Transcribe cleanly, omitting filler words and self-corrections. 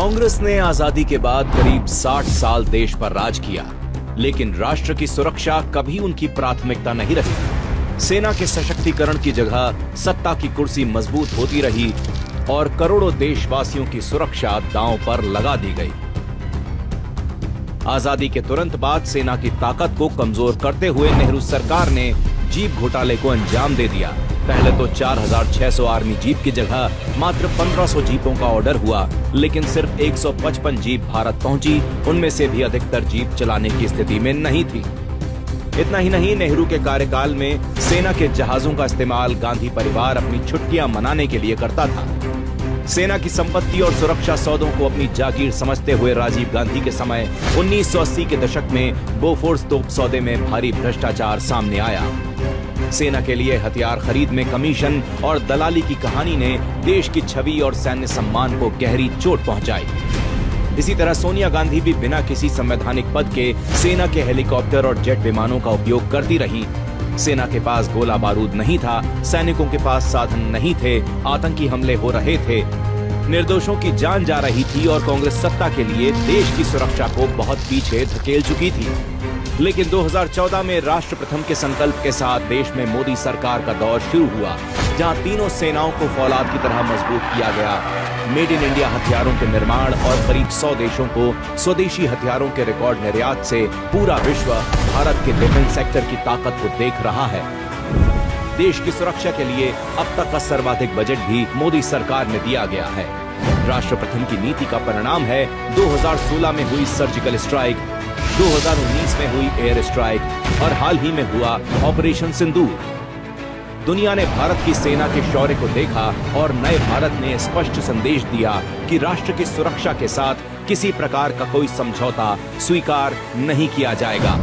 कांग्रेस ने आजादी के बाद करीब 60 साल देश पर राज किया, लेकिन राष्ट्र की सुरक्षा कभी उनकी प्राथमिकता नहीं रही। सेना के सशक्तिकरण की जगह सत्ता की कुर्सी मजबूत होती रही और करोड़ों देशवासियों की सुरक्षा दांव पर लगा दी गई। आजादी के तुरंत बाद सेना की ताकत को कमजोर करते हुए नेहरू सरकार ने जीप घोटाले को अंजाम दे दिया। पहले तो 4600 आर्मी जीप की जगह मात्र 1500 जीपों का ऑर्डर हुआ, लेकिन सिर्फ 155 जीप भारत पहुंची। उनमें से भी अधिकतर जीप चलाने की स्थिति में नहीं थी। इतना ही नहीं, नेहरू के कार्यकाल में सेना के जहाजों का इस्तेमाल गांधी परिवार अपनी छुट्टियां मनाने के लिए करता था। सेना की संपत्ति और सुरक्षा सौदों को अपनी जागीर समझते हुए राजीव गांधी के समय 1980 के दशक में बोफोर्स तोप सौदे में भारी भ्रष्टाचार सामने आया। सेना के लिए हथियार खरीद में कमीशन और दलाली की कहानी ने देश की छवि और सैन्य सम्मान को गहरी चोट पहुंचाई। इसी तरह सोनिया गांधी भी बिना किसी संवैधानिक पद के सेना के हेलीकॉप्टर और जेट विमानों का उपयोग करती रही। सेना के पास गोला बारूद नहीं था, सैनिकों के पास साधन नहीं थे, आतंकी हमले हो रहे थे, निर्दोषों की जान जा रही थी और कांग्रेस सत्ता के लिए देश की सुरक्षा को बहुत पीछे धकेल चुकी थी। लेकिन 2014 में राष्ट्र प्रथम के संकल्प के साथ देश में मोदी सरकार का दौर शुरू हुआ, जहां तीनों सेनाओं को फौलाद की तरह मजबूत किया गया। मेड इन इंडिया हथियारों के निर्माण और करीब 100 देशों को स्वदेशी हथियारों के रिकॉर्ड निर्यात से पूरा विश्व भारत के डिफेंस सेक्टर की ताकत को देख रहा है। देश की सुरक्षा के लिए अब तक का सर्वाधिक बजट भी मोदी सरकार ने दिया गया है। राष्ट्र प्रथम की नीति का परिणाम है 2016 में हुई सर्जिकल स्ट्राइक, 2019 में हुई एयर स्ट्राइक और हाल ही में हुआ ऑपरेशन सिंदूर। दुनिया ने भारत की सेना के शौर्य को देखा और नए भारत ने स्पष्ट संदेश दिया कि राष्ट्र की सुरक्षा के साथ किसी प्रकार का कोई समझौता स्वीकार नहीं किया जाएगा।